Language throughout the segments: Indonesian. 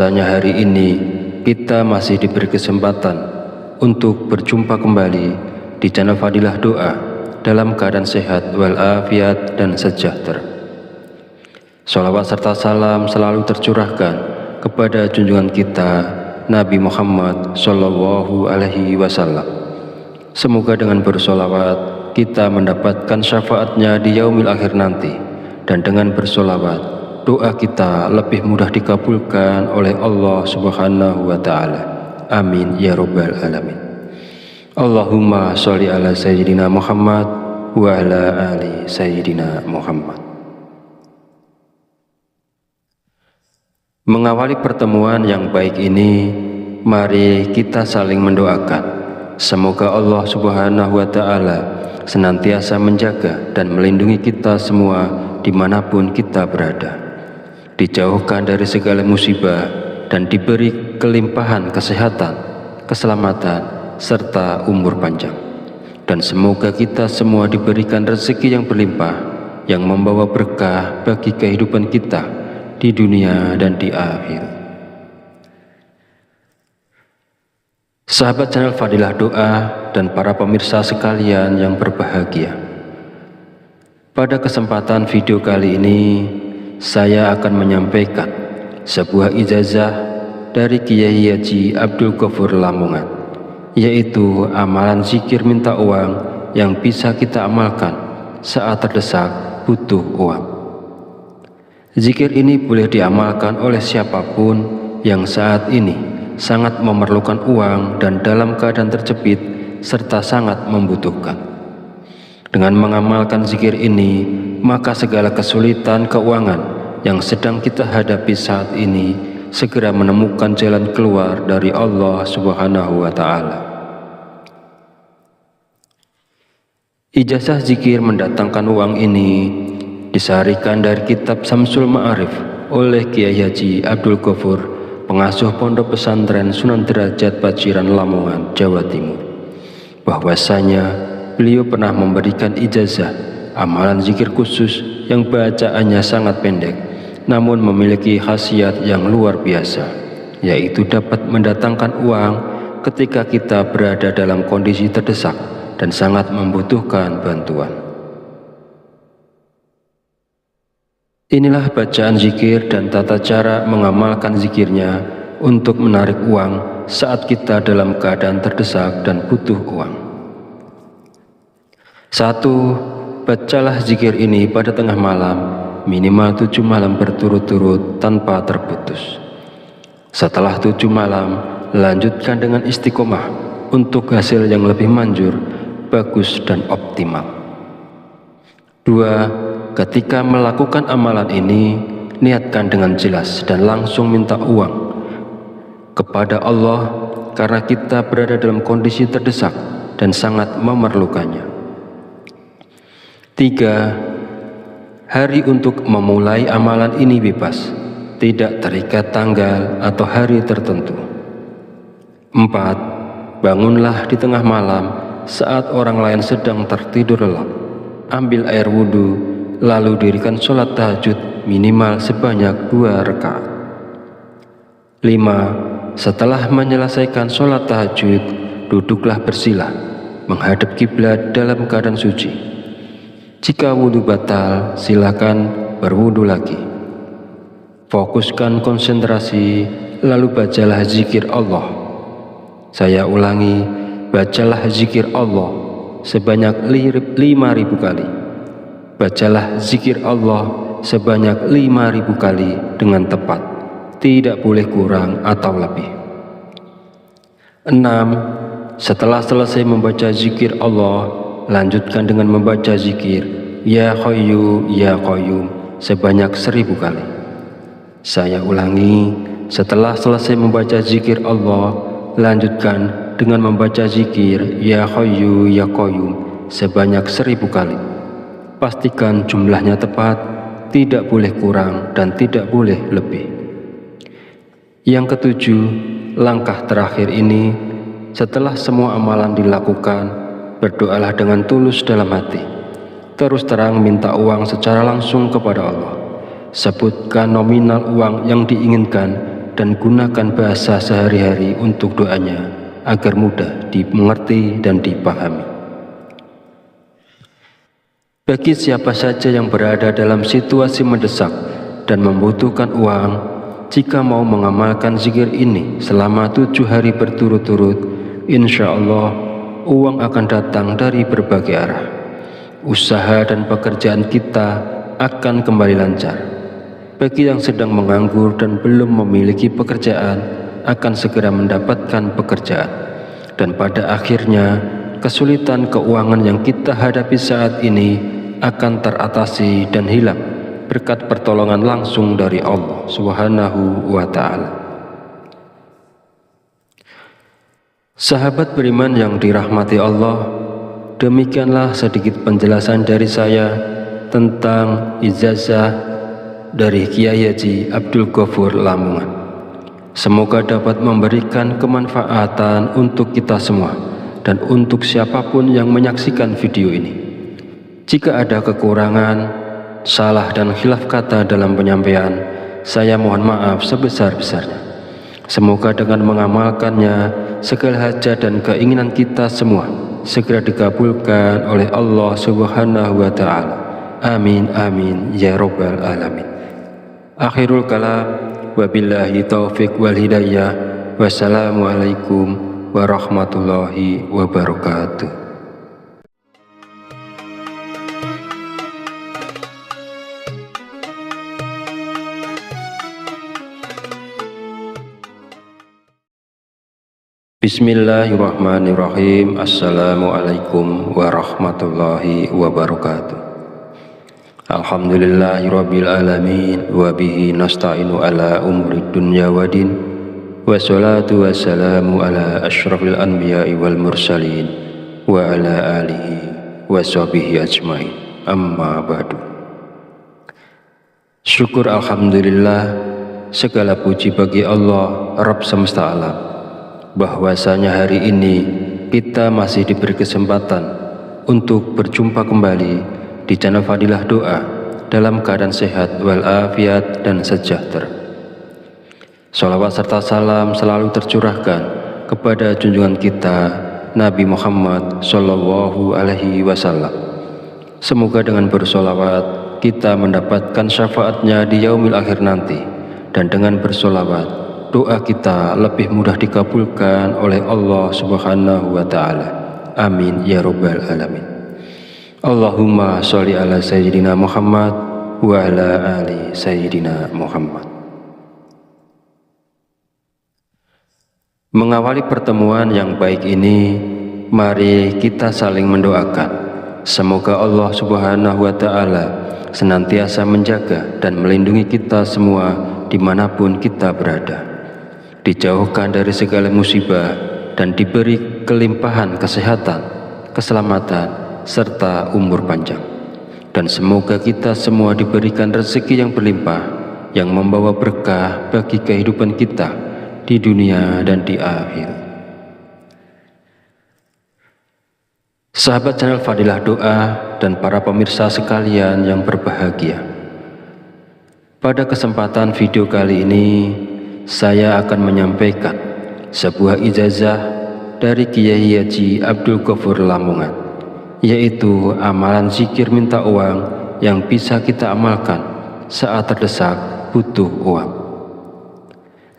Tanya hari ini kita masih diberi kesempatan untuk berjumpa kembali di channel Fadilah Doa dalam keadaan sehat walafiat dan sejahtera. Sholawat serta salam selalu tercurahkan kepada junjungan kita Nabi Muhammad Shallallahu Alaihi Wasallam. Semoga dengan bersholawat kita mendapatkan syafaatnya di yaumil akhir nanti, dan dengan bersholawat doa kita lebih mudah dikabulkan oleh Allah Subhanahu wa Ta'ala. Amin ya Rabbal Alamin. Allahumma sholli ala Sayyidina Muhammad wa ala ali Sayyidina Muhammad. Mengawali pertemuan yang baik ini, mari kita saling mendoakan. Semoga Allah Subhanahu wa Ta'ala senantiasa menjaga dan melindungi kita semua dimanapun kita berada, dijauhkan dari segala musibah dan diberi kelimpahan kesehatan, keselamatan, serta umur panjang. Dan semoga kita semua diberikan rezeki yang berlimpah, yang membawa berkah bagi kehidupan kita di dunia dan di akhirat. Sahabat channel Fadilah Doa dan para pemirsa sekalian yang berbahagia, pada kesempatan video kali ini saya akan menyampaikan sebuah ijazah dari Kiai Haji Abdul Ghafur Lamongan, yaitu amalan zikir minta uang yang bisa kita amalkan saat terdesak butuh uang. Zikir ini boleh diamalkan oleh siapapun yang saat ini sangat memerlukan uang dan dalam keadaan terjepit serta sangat membutuhkan. Dengan mengamalkan zikir ini, maka segala kesulitan keuangan yang sedang kita hadapi saat ini segera menemukan jalan keluar dari Allah Subhanahu wa Ta'ala. Ijazah zikir mendatangkan uang ini disarikan dari kitab Samsul Ma'arif oleh Kiai Haji Abdul Ghafur, pengasuh Pondok Pesantren Sunan Derajat Paciran Lamongan, Jawa Timur, bahwasanya beliau pernah memberikan ijazah amalan zikir khusus yang bacaannya sangat pendek namun memiliki khasiat yang luar biasa, yaitu dapat mendatangkan uang ketika kita berada dalam kondisi terdesak dan sangat membutuhkan bantuan. Inilah bacaan zikir dan tata cara mengamalkan zikirnya untuk menarik uang saat kita dalam keadaan terdesak dan butuh uang. 1. Bacalah zikir ini pada tengah malam, minimal 7 malam berturut-turut tanpa terputus. Setelah 7 malam, lanjutkan dengan istiqomah untuk hasil yang lebih manjur, bagus dan optimal. 2. Ketika melakukan amalan ini, niatkan dengan jelas dan langsung minta uang kepada Allah karena kita berada dalam kondisi terdesak dan sangat memerlukannya. 3. Hari untuk memulai amalan ini bebas, tidak terikat tanggal atau hari tertentu. 4. Bangunlah di tengah malam saat orang lain sedang tertidur lelap. Ambil air wudhu, lalu dirikan sholat tahajud minimal sebanyak 2 rakaat. 5. Setelah menyelesaikan sholat tahajud, duduklah bersila menghadap kiblat dalam keadaan suci. Jika wudhu batal, silakan berwudhu lagi. Fokuskan konsentrasi, lalu bacalah zikir Allah. Saya ulangi, bacalah zikir Allah sebanyak 5.000 kali. Bacalah zikir Allah sebanyak 5.000 kali dengan tepat, tidak boleh kurang atau lebih. 6. Setelah selesai membaca zikir Allah, lanjutkan dengan membaca zikir Ya Hayyu Ya Qayyum sebanyak 1.000 kali. Saya ulangi, setelah selesai membaca zikir Allah, lanjutkan dengan membaca zikir Ya Hayyu Ya Qayyum sebanyak 1.000 kali. Pastikan jumlahnya tepat, tidak boleh kurang dan tidak boleh lebih. Yang ketujuh, langkah terakhir ini, setelah semua amalan dilakukan, berdoalah dengan tulus dalam hati. Terus terang minta uang secara langsung kepada Allah. Sebutkan nominal uang yang diinginkan dan gunakan bahasa sehari-hari untuk doanya agar mudah dimengerti dan dipahami. Bagi siapa saja yang berada dalam situasi mendesak dan membutuhkan uang, jika mau mengamalkan zikir ini selama 7 hari berturut-turut, insya Allah uang akan datang dari berbagai arah. Usaha dan pekerjaan kita akan kembali lancar. Bagi yang sedang menganggur dan belum memiliki pekerjaan, akan segera mendapatkan pekerjaan. Dan pada akhirnya, kesulitan keuangan yang kita hadapi saat ini akan teratasi dan hilang berkat pertolongan langsung dari Allah Subhanahu wa Ta'ala. Sahabat beriman yang dirahmati Allah, demikianlah sedikit penjelasan dari saya tentang ijazah dari Kiai Haji Abdul Ghafur Lamongan. Semoga dapat memberikan kemanfaatan untuk kita semua dan untuk siapapun yang menyaksikan video ini. Jika ada kekurangan, salah dan khilaf kata dalam penyampaian, saya mohon maaf sebesar-besarnya. Semoga dengan mengamalkannya, segala hajat dan keinginan kita semua segera dikabulkan oleh Allah Subhanahu wa Ta'ala. Amin amin ya rabbal alamin. Akhirul kalam, wabillahi taufiq wal hidayah. Wassalamualaikum warahmatullahi wabarakatuh. Bismillahirrahmanirrahim. Assalamualaikum warahmatullahi wabarakatuh. Alhamdulillahirabbil alamin wa bihi nasta'inu ala umuri dunya waddin. Wassalatu wassalamu ala asyrafil anbiya'i wal mursalin wa ala alihi wa sahbihi ajmain. Amma ba'du. Syukur alhamdulillah, segala puji bagi Allah Rabb semesta alam, bahwasanya hari ini kita masih diberi kesempatan untuk berjumpa kembali di channel Fadilah Doa dalam keadaan sehat walafiat dan sejahtera. Sholawat serta salam selalu tercurahkan kepada junjungan kita Nabi Muhammad Sallallahu Alaihi Wasallam. Semoga dengan bersolawat kita mendapatkan syafaatnya di yaumil akhir nanti, dan dengan bersolawat doa kita lebih mudah dikabulkan oleh Allah Subhanahu wa Ta'ala. Amin ya rabbal alamin. Allahumma sholli ala sayyidina Muhammad wa ala ali sayyidina Muhammad. Mengawali pertemuan yang baik ini, mari kita saling mendoakan. Semoga Allah Subhanahu wa Ta'ala senantiasa menjaga dan melindungi kita semua dimanapun kita berada, dijauhkan dari segala musibah dan diberi kelimpahan kesehatan, keselamatan, serta umur panjang. Dan semoga kita semua diberikan rezeki yang berlimpah, yang membawa berkah bagi kehidupan kita di dunia dan di akhir. Sahabat channel Fadilah Doa dan para pemirsa sekalian yang berbahagia, pada kesempatan video kali ini saya akan menyampaikan sebuah ijazah dari Kiai Haji Abdul Ghafur Lamongan, yaitu amalan zikir minta uang yang bisa kita amalkan saat terdesak butuh uang.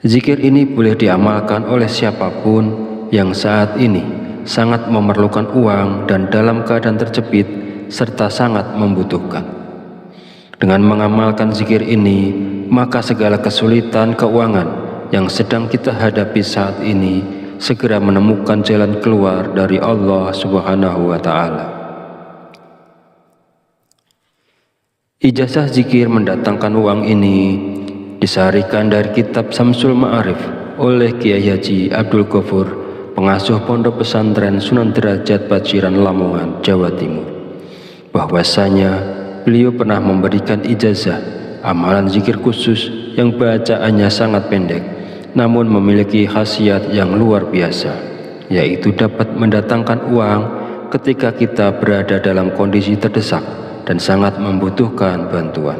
Zikir ini boleh diamalkan oleh siapapun yang saat ini sangat memerlukan uang dan dalam keadaan terjepit serta sangat membutuhkan. Dengan mengamalkan zikir ini, maka segala kesulitan keuangan yang sedang kita hadapi saat ini segera menemukan jalan keluar dari Allah Subhanahu wa Ta'ala. Ijazah zikir mendatangkan uang ini disarikan dari kitab Samsul Ma'arif oleh Kiai Haji Abdul Ghafur, pengasuh Pondok Pesantren Sunan Derajat Paciran Lamongan, Jawa Timur, bahwasanya beliau pernah memberikan ijazah amalan zikir khusus yang bacaannya sangat pendek namun memiliki khasiat yang luar biasa, yaitu dapat mendatangkan uang ketika kita berada dalam kondisi terdesak dan sangat membutuhkan bantuan.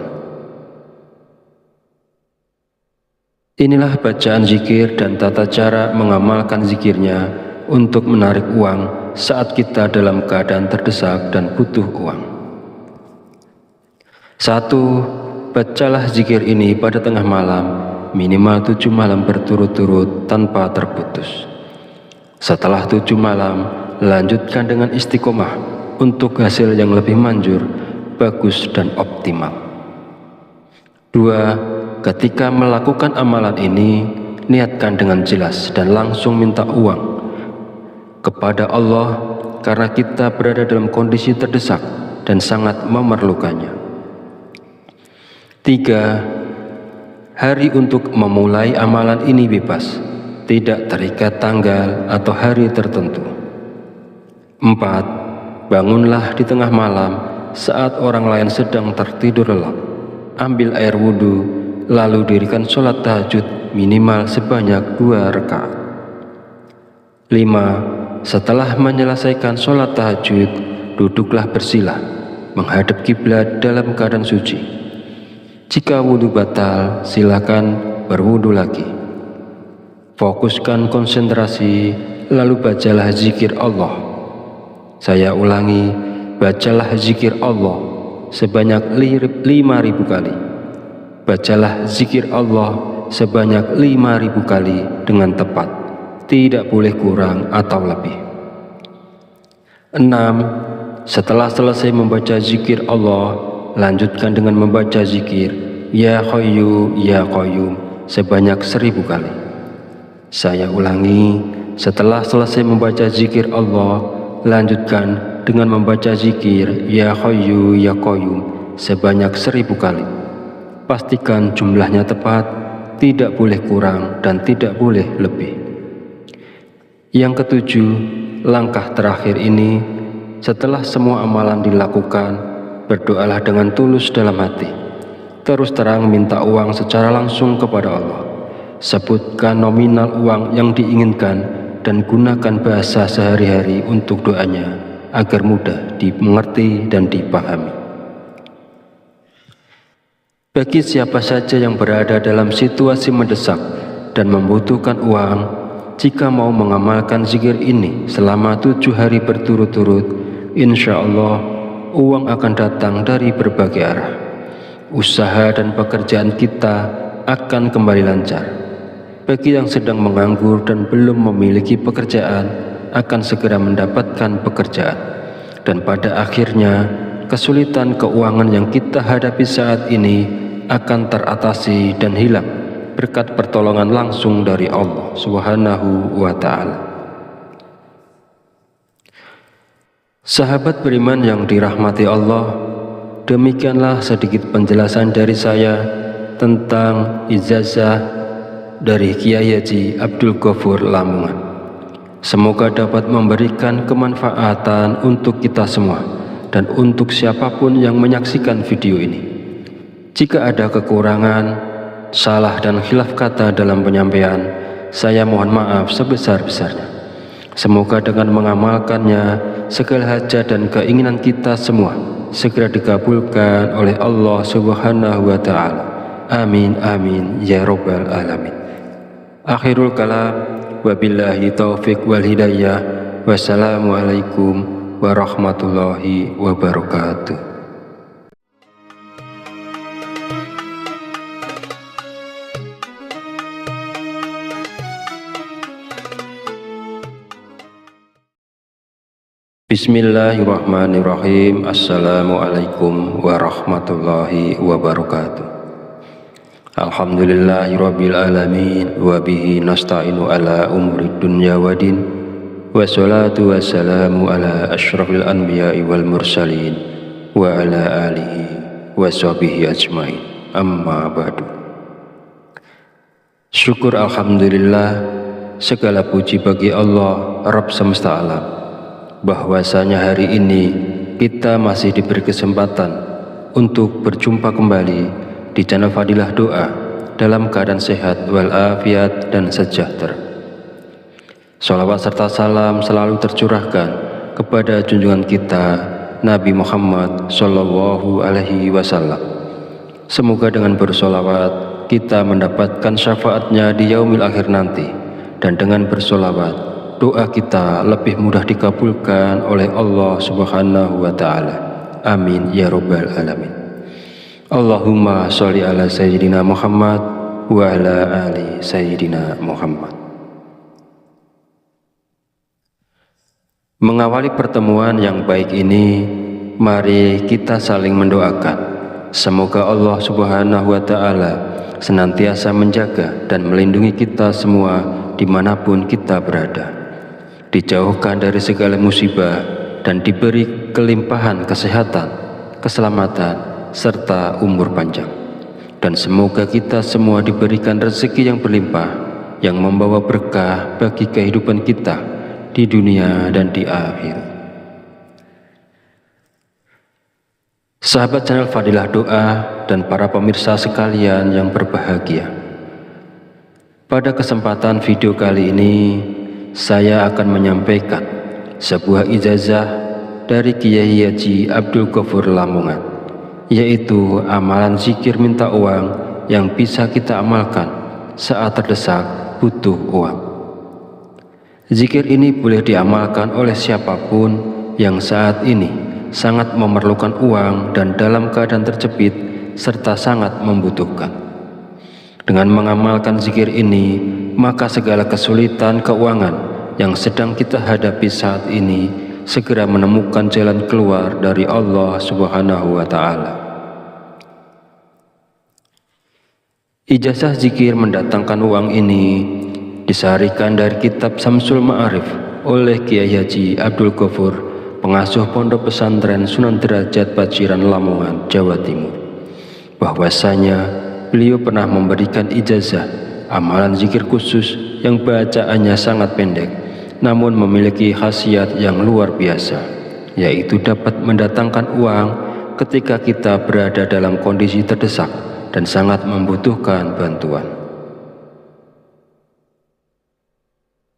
Inilah bacaan zikir dan tata cara mengamalkan zikirnya untuk menarik uang saat kita dalam keadaan terdesak dan butuh uang. 1. Bacalah zikir ini pada tengah malam, minimal 7 malam berturut-turut tanpa terputus. Setelah 7 malam, lanjutkan dengan istiqomah untuk hasil yang lebih manjur, bagus dan optimal. 2. Ketika melakukan amalan ini, niatkan dengan jelas dan langsung minta uang kepada Allah karena kita berada dalam kondisi terdesak dan sangat memerlukannya. 3. Hari untuk memulai amalan ini bebas, tidak terikat tanggal atau hari tertentu. 4. Bangunlah di tengah malam saat orang lain sedang tertidur lelap. Ambil air wudhu, lalu dirikan sholat tahajud minimal sebanyak 2 rakaat. 5. Setelah menyelesaikan sholat tahajud, duduklah bersila, menghadap kiblat dalam keadaan suci. Jika wudhu batal, silakan berwudhu lagi. Fokuskan konsentrasi, lalu bacalah zikir Allah. Saya ulangi, bacalah zikir Allah sebanyak 5.000 kali. Bacalah zikir Allah sebanyak 5.000 kali dengan tepat, tidak boleh kurang atau lebih. 6. Setelah selesai membaca zikir Allah, lanjutkan dengan membaca zikir Ya Hayyu Ya Qayyum sebanyak 1.000 kali. Saya ulangi, setelah selesai membaca zikir Allah, lanjutkan dengan membaca zikir Ya Hayyu Ya Qayyum sebanyak 1.000 kali. Pastikan jumlahnya tepat, tidak boleh kurang dan tidak boleh lebih. Yang ketujuh, langkah terakhir ini, setelah semua amalan dilakukan, berdoalah dengan tulus dalam hati. Terus terang minta uang secara langsung kepada Allah. Sebutkan nominal uang yang diinginkan dan gunakan bahasa sehari-hari untuk doanya agar mudah dimengerti dan dipahami. Bagi siapa saja yang berada dalam situasi mendesak dan membutuhkan uang, jika mau mengamalkan zikir ini selama 7 hari berturut-turut, insya Allah uang akan datang dari berbagai arah. Usaha dan pekerjaan kita akan kembali lancar. Bagi yang sedang menganggur dan belum memiliki pekerjaan, akan segera mendapatkan pekerjaan. Dan pada akhirnya, kesulitan keuangan yang kita hadapi saat ini akan teratasi dan hilang berkat pertolongan langsung dari Allah Subhanahu wa Ta'ala. Sahabat beriman yang dirahmati Allah, demikianlah sedikit penjelasan dari saya tentang ijazah dari Kiai Haji Abdul Ghafur Lamongan. Semoga dapat memberikan kemanfaatan untuk kita semua dan untuk siapapun yang menyaksikan video ini. Jika ada kekurangan, salah dan khilaf kata dalam penyampaian, saya mohon maaf sebesar-besarnya. Semoga dengan mengamalkannya, segala hajat dan keinginan kita semua segera dikabulkan oleh Allah Subhanahu wa Ta'ala. Amin amin ya rabbal alamin. Akhirul kalam, wabillahi taufiq wal hidayah. Wassalamualaikum warahmatullahi wabarakatuh. Bismillahirrahmanirrahim. Assalamualaikum warahmatullahi wabarakatuh. Alhamdulillahirabbil alamin wa bihi nasta'inu ala umuri dunya waddin. Wassalatu wassalamu ala asyrafil anbiya'i wal mursalin wa ala alihi wa sahbihi ajmain. Amma ba'du. Syukur alhamdulillah, segala puji bagi Allah Rabb semesta alam, bahwasanya hari ini kita masih diberi kesempatan untuk berjumpa kembali di channel Fadilah Doa dalam keadaan sehat walafiat dan sejahtera. Sholawat serta salam selalu tercurahkan kepada junjungan kita Nabi Muhammad Sallallahu Alaihi Wasallam. Semoga dengan bersholawat kita mendapatkan syafaatnya di yaumil akhir nanti, dan dengan bersolawat, doa kita lebih mudah dikabulkan oleh Allah Subhanahu wa Ta'ala. Amin ya Rabbal Alamin. Allahumma sholli ala Sayyidina Muhammad wa ala ali Sayyidina Muhammad. Mengawali pertemuan yang baik ini, mari kita saling mendoakan. Semoga Allah Subhanahu wa Ta'ala senantiasa menjaga dan melindungi kita semua dimanapun kita berada, dijauhkan dari segala musibah dan diberi kelimpahan kesehatan, keselamatan, serta umur panjang. Dan semoga kita semua diberikan rezeki yang berlimpah, yang membawa berkah bagi kehidupan kita di dunia dan di akhirat. Sahabat channel Fadilah Doa dan para pemirsa sekalian yang berbahagia, pada kesempatan video kali ini saya akan menyampaikan sebuah ijazah dari Kiai Haji Abdul Ghafur Lamongan, yaitu amalan zikir minta uang yang bisa kita amalkan saat terdesak butuh uang. Zikir ini boleh diamalkan oleh siapapun yang saat ini sangat memerlukan uang dan dalam keadaan terjepit serta sangat membutuhkan. Dengan mengamalkan zikir ini, maka segala kesulitan keuangan yang sedang kita hadapi saat ini segera menemukan jalan keluar dari Allah Subhanahu wa Ta'ala. Ijazah zikir mendatangkan uang ini disarikan dari kitab Samsul Ma'arif oleh Kiai Haji Abdul Ghafur, pengasuh Pondok Pesantren Sunan Derajat Paciran Lamongan, Jawa Timur, bahwasanya beliau pernah memberikan ijazah amalan zikir khusus yang bacaannya sangat pendek namun memiliki khasiat yang luar biasa, yaitu dapat mendatangkan uang ketika kita berada dalam kondisi terdesak dan sangat membutuhkan bantuan.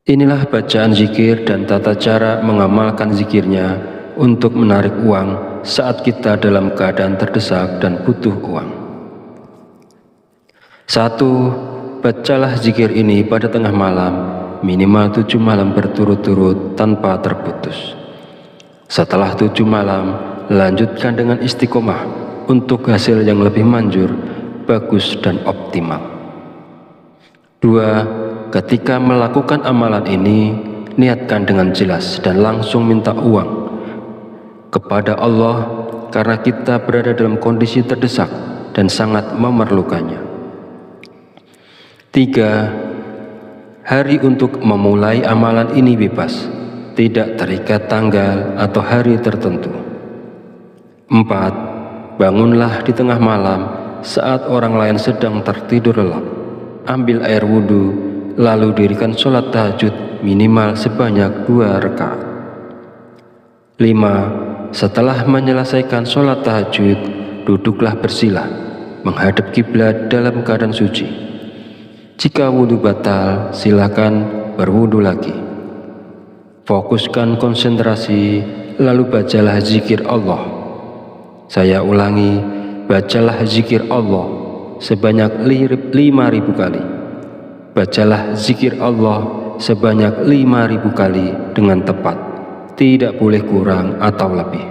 Inilah bacaan zikir dan tata cara mengamalkan zikirnya untuk menarik uang saat kita dalam keadaan terdesak dan butuh uang. 1. Bacalah zikir ini pada tengah malam, minimal 7 malam berturut-turut tanpa terputus. Setelah 7 malam, lanjutkan dengan istiqomah untuk hasil yang lebih manjur, bagus dan optimal. 2. Ketika melakukan amalan ini, niatkan dengan jelas dan langsung minta uang kepada Allah karena kita berada dalam kondisi terdesak dan sangat memerlukannya. 3. Hari untuk memulai amalan ini bebas, tidak terikat tanggal atau hari tertentu. 4. Bangunlah di tengah malam saat orang lain sedang tertidur lelap. Ambil air wudhu, lalu dirikan sholat tahajud minimal sebanyak 2 rakaat. 5. Setelah menyelesaikan sholat tahajud, duduklah bersila, menghadap kiblat dalam keadaan suci. Jika wudhu batal, silakan berwudhu lagi. Fokuskan konsentrasi, lalu bacalah zikir Allah. Saya ulangi, bacalah zikir Allah sebanyak 5.000 kali. Bacalah zikir Allah sebanyak 5.000 kali dengan tepat, tidak boleh kurang atau lebih.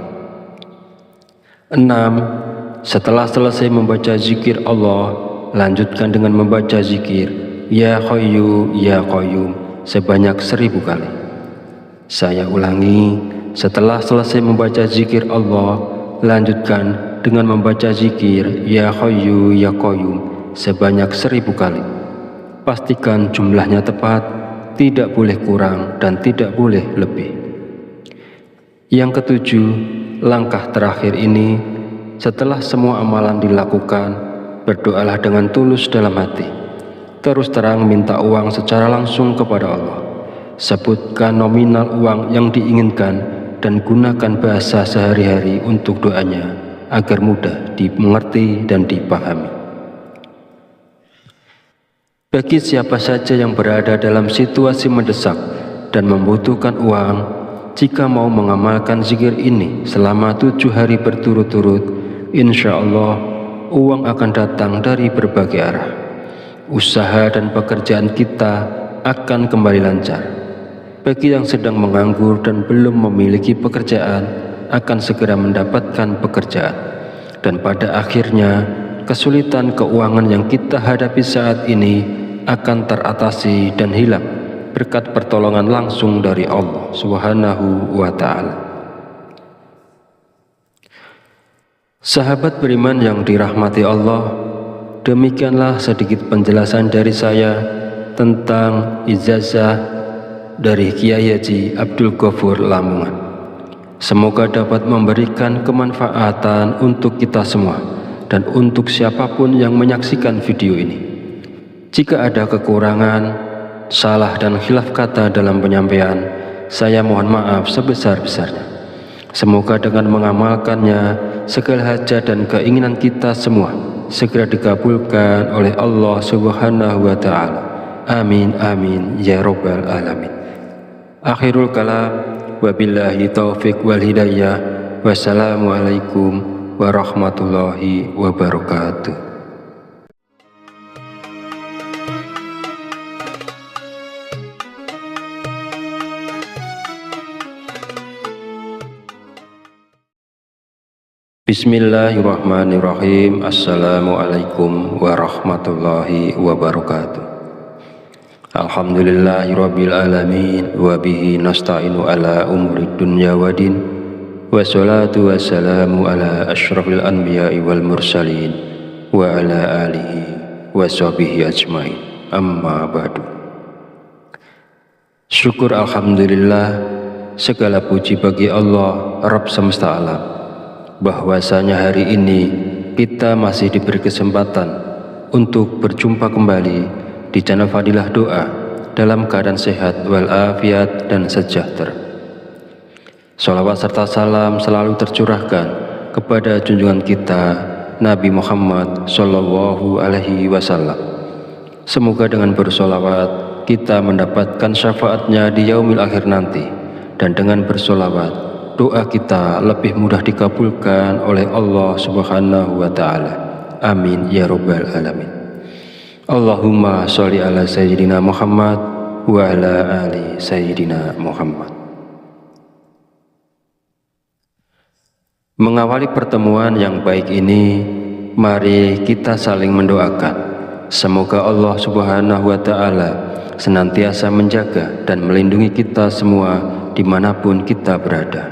6. Setelah selesai membaca zikir Allah, lanjutkan dengan membaca zikir Ya Hayyu Ya Qayyum sebanyak 1.000 kali. Saya ulangi, setelah selesai membaca zikir Allah, lanjutkan dengan membaca zikir Ya Hayyu Ya Qayyum sebanyak 1.000 kali. Pastikan jumlahnya tepat, tidak boleh kurang dan tidak boleh lebih. Yang ketujuh, langkah terakhir ini, setelah semua amalan dilakukan, berdoalah dengan tulus dalam hati. Terus terang minta uang secara langsung kepada Allah. Sebutkan nominal uang yang diinginkan dan gunakan bahasa sehari-hari untuk doanya agar mudah dimengerti dan dipahami. Bagi siapa saja yang berada dalam situasi mendesak dan membutuhkan uang, jika mau mengamalkan zikir ini selama 7 hari berturut-turut, insya Allah uang akan datang dari berbagai arah. usaha dan pekerjaan kita akan kembali lancar. Bagi yang sedang menganggur dan belum memiliki pekerjaan akan segera mendapatkan pekerjaan. Dan pada akhirnya kesulitan keuangan yang kita hadapi saat ini akan teratasi dan hilang berkat pertolongan langsung dari Allah Subhanahu wa Ta'ala. Sahabat beriman yang dirahmati Allah, demikianlah sedikit penjelasan dari saya tentang ijazah dari Kiai Haji Abdul Ghafur Lamongan. Semoga dapat memberikan kemanfaatan untuk kita semua dan untuk siapapun yang menyaksikan video ini. Jika ada kekurangan, salah dan khilaf kata dalam penyampaian, saya mohon maaf sebesar-besarnya. Semoga dengan mengamalkannya, segala hajat dan keinginan kita semua segera dikabulkan oleh Allah Subhanahu wa Ta'ala. Amin amin ya rabbal alamin. Akhirul kalam, wabillahi taufiq wal hidayah. Wassalamualaikum warahmatullahi wabarakatuh. Bismillahirrahmanirrahim. Assalamualaikum warahmatullahi wabarakatuh. Alhamdulillahirabbil alamin wa bihi nasta'inu ala umurid dunya waddin. Wassalatu wassalamu ala asyrafil anbiya'i wal mursalin wa ala alihi wa sahbihi ajmain. Amma ba'du. Syukur alhamdulillah, segala puji bagi Allah Rabb semesta alam, bahwasanya hari ini kita masih diberi kesempatan untuk berjumpa kembali di channel Fadilah Doa dalam keadaan sehat walafiat dan sejahtera. Sholawat serta salam selalu tercurahkan kepada junjungan kita Nabi Muhammad Sallallahu Alaihi Wasallam. Semoga dengan bersholawat kita mendapatkan syafaatnya di yaumil akhir nanti, dan dengan bersholawat doa kita lebih mudah dikabulkan oleh Allah Subhanahu wa Ta'ala. Amin ya rabbal alamin. Allahumma sholli ala sayyidina Muhammad wa ala ali sayyidina Muhammad. Mengawali pertemuan yang baik ini, mari kita saling mendoakan. Semoga Allah Subhanahu wa Ta'ala senantiasa menjaga dan melindungi kita semua dimanapun kita berada,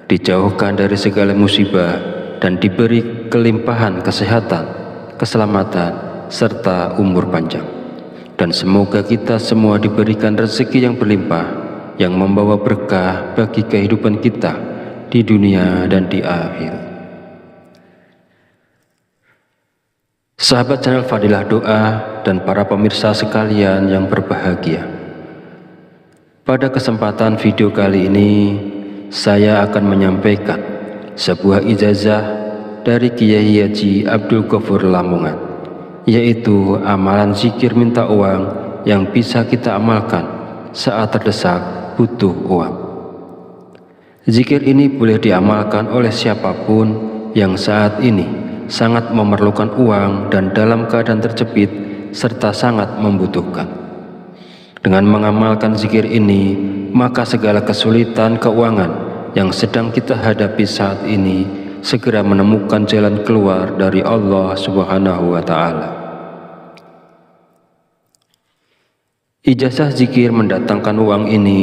dijauhkan dari segala musibah dan diberi kelimpahan kesehatan, keselamatan, serta umur panjang. Dan semoga kita semua diberikan rezeki yang berlimpah, yang membawa berkah bagi kehidupan kita di dunia dan di akhirat. Sahabat channel Fadilah Doa dan para pemirsa sekalian yang berbahagia, pada kesempatan video kali ini saya akan menyampaikan sebuah ijazah dari Kiai Haji Abdul Ghafur Lamongan, yaitu amalan zikir minta uang yang bisa kita amalkan saat terdesak butuh uang. Zikir ini boleh diamalkan oleh siapapun yang saat ini sangat memerlukan uang dan dalam keadaan terjepit serta sangat membutuhkan. Dengan mengamalkan zikir ini, maka segala kesulitan keuangan yang sedang kita hadapi saat ini segera menemukan jalan keluar dari Allah Subhanahu wa Ta'ala. Ijazah zikir mendatangkan uang ini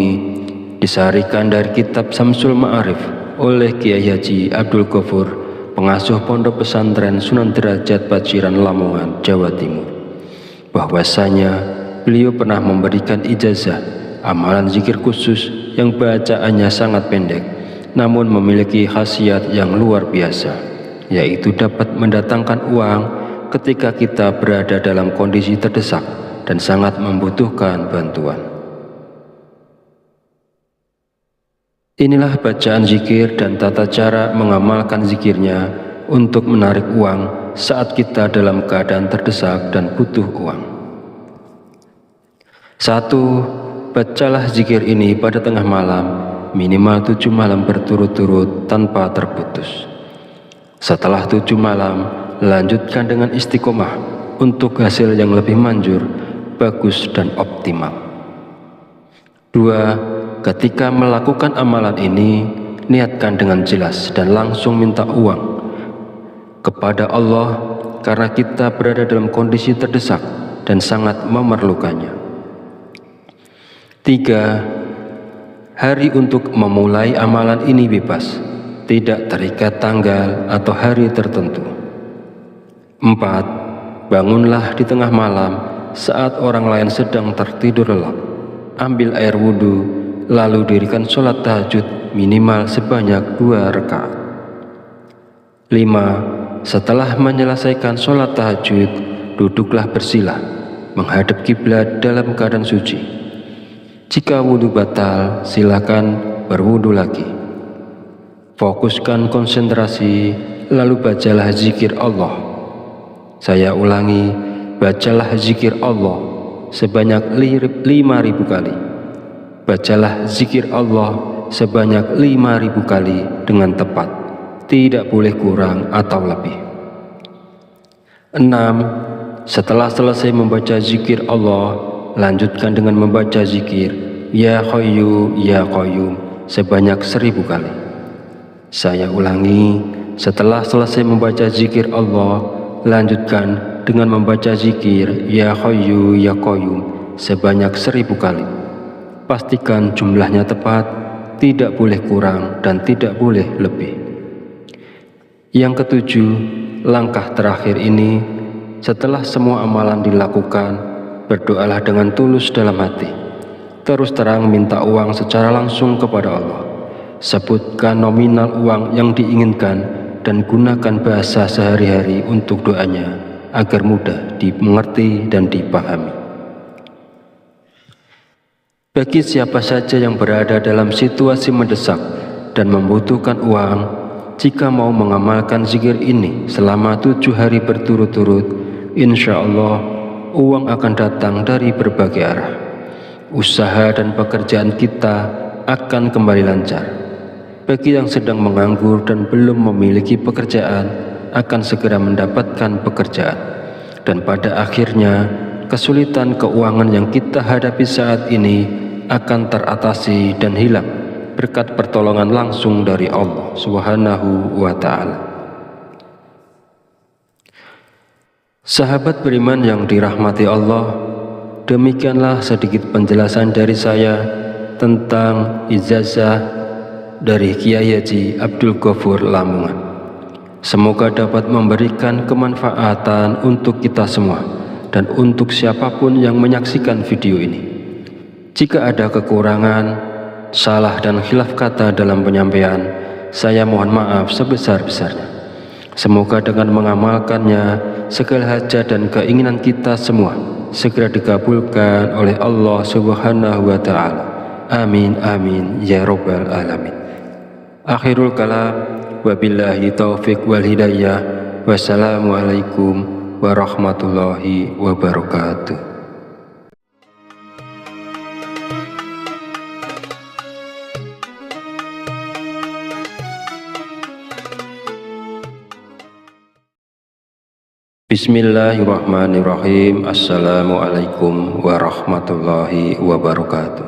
disarikan dari kitab Samsul Ma'arif oleh Kiai Haji Abdul Ghafur, pengasuh Pondok Pesantren Sunan Derajat Paciran Lamongan, Jawa Timur, bahwasanya beliau pernah memberikan ijazah amalan zikir khusus yang bacaannya sangat pendek namun memiliki khasiat yang luar biasa, yaitu dapat mendatangkan uang ketika kita berada dalam kondisi terdesak dan sangat membutuhkan bantuan. Inilah bacaan zikir dan tata cara mengamalkan zikirnya untuk menarik uang saat kita dalam keadaan terdesak dan butuh uang. 1. Bacalah zikir ini pada tengah malam, minimal 7 malam berturut-turut tanpa terputus. Setelah 7 malam, lanjutkan dengan istiqomah untuk hasil yang lebih manjur, bagus dan optimal. 2. Ketika melakukan amalan ini, niatkan dengan jelas dan langsung minta uang kepada Allah karena kita berada dalam kondisi terdesak dan sangat memerlukannya. 3. Hari untuk memulai amalan ini bebas, tidak terikat tanggal atau hari tertentu. 4. Bangunlah di tengah malam saat orang lain sedang tertidur lelap. Ambil air wudhu, lalu dirikan sholat tahajud minimal sebanyak 2 rakaat. 5. Setelah menyelesaikan sholat tahajud, duduklah bersila, menghadap kiblat dalam keadaan suci. Jika wudhu batal, silakan berwudhu lagi. Fokuskan konsentrasi, lalu bacalah zikir Allah. Saya ulangi, bacalah zikir Allah sebanyak 5.000 kali. Bacalah zikir Allah sebanyak 5.000 kali dengan tepat, tidak boleh kurang atau lebih. 6. Setelah selesai membaca zikir Allah, lanjutkan dengan membaca zikir Ya Hayyu Ya Qayyum sebanyak 1000 kali. Saya ulangi, setelah selesai membaca zikir Allah, lanjutkan dengan membaca zikir Ya Hayyu Ya Qayyum sebanyak 1000 kali. Pastikan jumlahnya tepat, tidak boleh kurang dan tidak boleh lebih. Yang ketujuh, langkah terakhir ini, setelah semua amalan dilakukan, berdoalah dengan tulus dalam hati. Terus terang minta uang secara langsung kepada Allah. Sebutkan nominal uang yang diinginkan dan gunakan bahasa sehari-hari untuk doanya agar mudah dimengerti dan dipahami. Bagi siapa saja yang berada dalam situasi mendesak dan membutuhkan uang, jika mau mengamalkan zikir ini selama 7 hari berturut-turut, insya Allah uang akan datang dari berbagai arah. Usaha dan pekerjaan kita akan kembali lancar. Bagi yang sedang menganggur dan belum memiliki pekerjaan, akan segera mendapatkan pekerjaan. Dan pada akhirnya, kesulitan keuangan yang kita hadapi saat ini akan teratasi dan hilang berkat pertolongan langsung dari Allah Subhanahu wa Ta'ala. Sahabat beriman yang dirahmati Allah, demikianlah sedikit penjelasan dari saya tentang ijazah dari Kiai Haji Abdul Ghafur Lamongan. Semoga dapat memberikan kemanfaatan untuk kita semua dan untuk siapapun yang menyaksikan video ini. Jika ada kekurangan, salah dan khilaf kata dalam penyampaian, saya mohon maaf sebesar-besarnya. Semoga dengan mengamalkannya, segala hajat dan keinginan kita semua segera dikabulkan oleh Allah Subhanahu wa Ta'ala. Amin amin ya rabbal alamin. Akhirul kalam, wabillahi taufiq wal hidayah. Wassalamualaikum warahmatullahi wabarakatuh. Bismillahirrahmanirrahim. Assalamualaikum warahmatullahi wabarakatuh.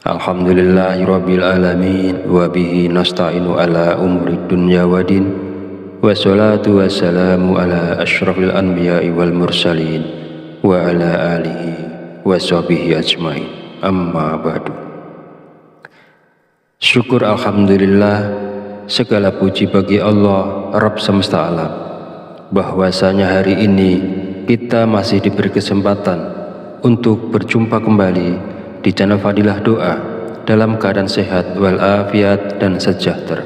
Alhamdulillahirabbil alamin wa bihi nasta'inu ala umuri dunya waddin. Wassalatu wassalamu ala asyrafil anbiya'i wal mursalin wa ala alihi washabihi ajmain. Amma ba'du. Syukur alhamdulillah, segala puji bagi Allah Rabb semesta alam, bahwasanya hari ini kita masih diberi kesempatan untuk berjumpa kembali di channel Fadilah Doa dalam keadaan sehat walafiat dan sejahtera.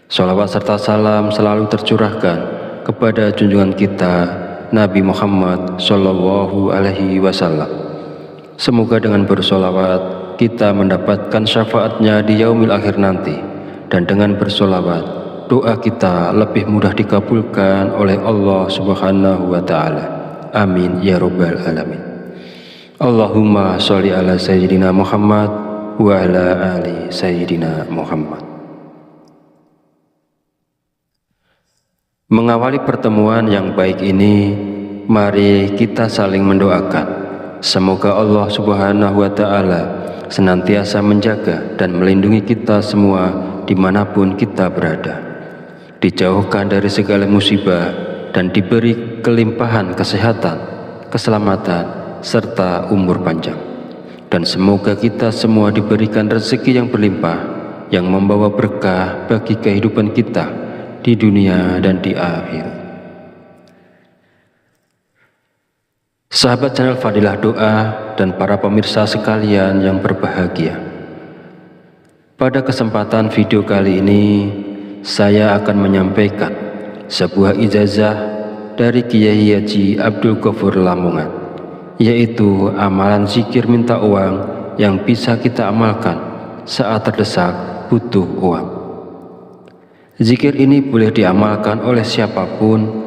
Salawat serta salam selalu tercurahkan kepada junjungan kita Nabi Muhammad Sallallahu Alaihi Wasallam. Semoga dengan bersolawat kita mendapatkan syafaatnya di yaumil akhir nanti, dan dengan bersolawat doa kita lebih mudah dikabulkan oleh Allah Subhanahu wa Ta'ala. Amin ya rabbal alamin. Allahumma sholli ala sayyidina Muhammad wa ala ali sayyidina Muhammad. Mengawali pertemuan yang baik ini, mari kita saling mendoakan. Semoga Allah Subhanahu wa Ta'ala senantiasa menjaga dan melindungi kita semua dimanapun kita berada, dijauhkan dari segala musibah dan diberi kelimpahan kesehatan, keselamatan, serta umur panjang. Dan semoga kita semua diberikan rezeki yang berlimpah, yang membawa berkah bagi kehidupan kita di dunia dan di akhir. Sahabat channel Fadilah Doa dan para pemirsa sekalian yang berbahagia, pada kesempatan video kali ini saya akan menyampaikan sebuah ijazah dari Kiai Haji Abdul Ghafur Lamongan, yaitu amalan zikir minta uang yang bisa kita amalkan saat terdesak butuh uang. Zikir ini boleh diamalkan oleh siapapun